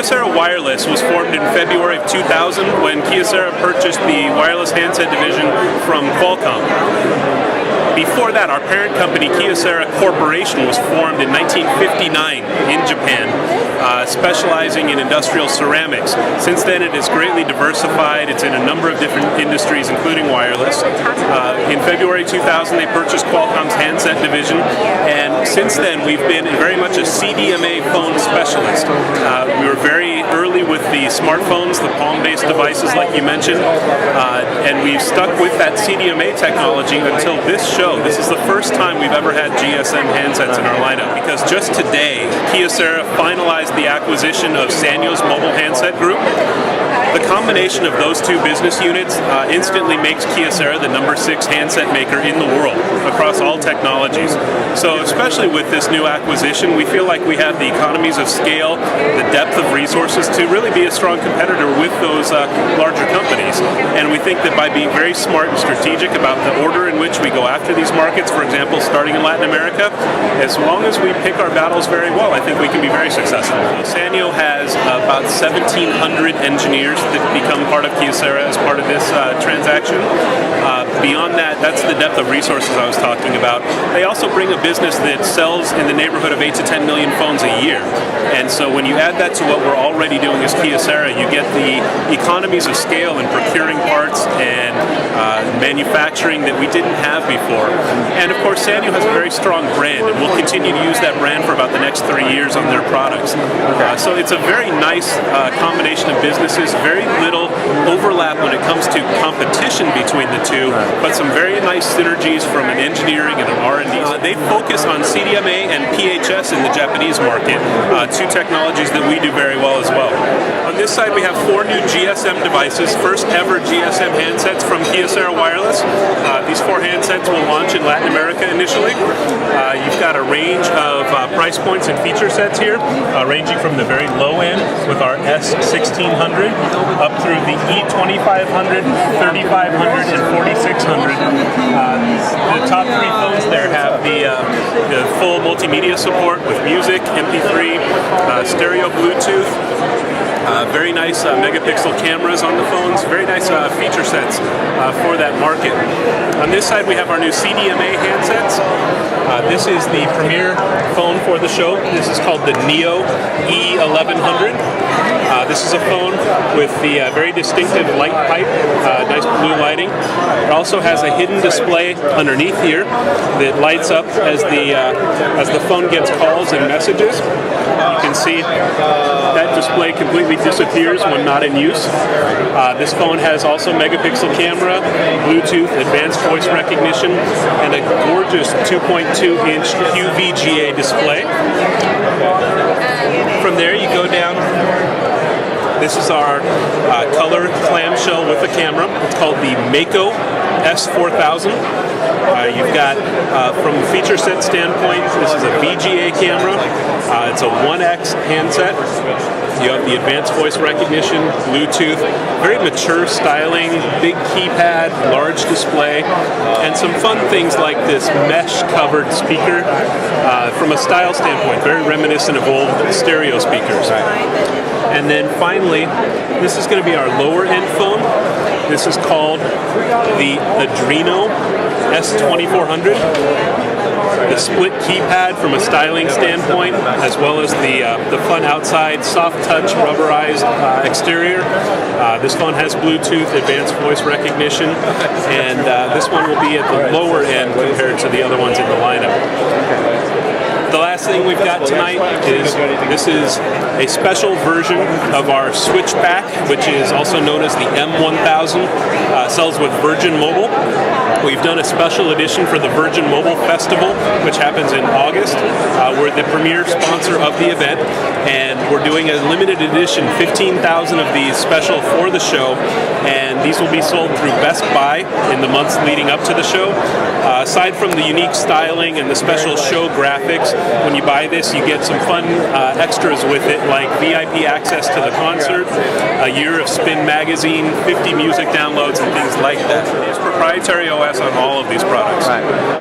Kyocera Wireless was formed in February of 2000 when Kyocera purchased the wireless handset division from Qualcomm. Before that, our parent company, Kyocera Corporation, was formed in 1959 in Japan, specializing in industrial ceramics. Since then, it has greatly diversified. It's in a number of different industries, including wireless. In February 2000, they purchased Qualcomm's handset division, and since then, we've been very much a CDMA phone specialist. We were very early with the smartphones, the palm-based devices, like you mentioned, and we've stuck with that CDMA technology until this show. This is the first time we've ever had GSM handsets in our lineup, because just today, Kyocera finalized the acquisition of Sanyo's mobile handset group. The combination of those two business units instantly makes Kyocera the #6 handset maker in the world across all technologies. So especially with this new acquisition, we feel like we have the economies of scale, the depth of resources to really be a strong competitor with those larger companies. And we think that by being very smart and strategic about the order in which we go after these markets, for example, starting in Latin America, as long as we pick our battles very well, I think we can be very successful. Sanyo has about 1,700 engineers that become part of Kyocera as part of this transaction. Beyond that, that's the depth of resources I was talking about. They also bring a business that sells in the neighborhood of 8 to 10 million phones a year. And so when you add that to what we're already doing as Kyocera, you get the economies of scale in procuring parts and manufacturing that we didn't have before. And of course, Sanyo has a very strong brand, and we'll continue to use that brand for about the next 3 years on their products. So it's a very nice combination of businesses, very little overlap when it comes to competition between the two, but some very nice synergies from an engineering and an R&D. They focus on CDMA and PHS in the Japanese market, two technologies that we do very well as well. On this side, we have 4 new GSM devices, first ever GSM handsets from Kyocera Wireless. These 4 handsets will launch in Latin America initially. You've got a range of price points and feature sets here, ranging from the very low end with our S1600 up through the E2500, 3500, and 4600. The top 3 phones there have the full multimedia support with music, MP3, stereo Bluetooth. Very nice megapixel cameras on the phones, very nice feature sets for that market. On this side we have our new CDMA handsets. This is the premier phone for the show. This is called the Neo E1100. This is a phone with the very distinctive light pipe, nice blue lighting. It also has a hidden display underneath here that lights up as the phone gets calls and messages. You can see that display completely disappears when not in use. This phone has also megapixel camera, Bluetooth, advanced voice recognition, and a gorgeous 2.2-inch QVGA display. From there you go down. This is our color clamshell with a camera. It's called the Mako S4000. You've got, from a feature set standpoint, this is a VGA camera. It's a 1X handset. You have the advanced voice recognition, Bluetooth, very mature styling, big keypad, large display, and some fun things like this mesh-covered speaker. From a style standpoint, very reminiscent of old stereo speakers. And then finally, this is going to be our lower end phone. This is called the Adreno S2400. The split keypad from a styling standpoint, as well as the fun outside soft touch rubberized exterior. This phone has Bluetooth, advanced voice recognition, and this one will be at the lower end compared to the other ones in the lineup. The last thing we've got tonight is this is a special version of our Switch Pack, which is also known as the M1000. Sells with Virgin Mobile. We've done a special edition for the Virgin Mobile Festival, which happens in August. We're the premier sponsor of the event, and we're doing a limited edition, 15,000 of these special for the show, and these will be sold through Best Buy in the months leading up to the show. Aside from the unique styling and the special show graphics, when you buy this, you get some fun extras with it, like VIP access to the concert, a year of Spin Magazine, 50 music downloads, and things like that. It's proprietary OS on all of these products. Right.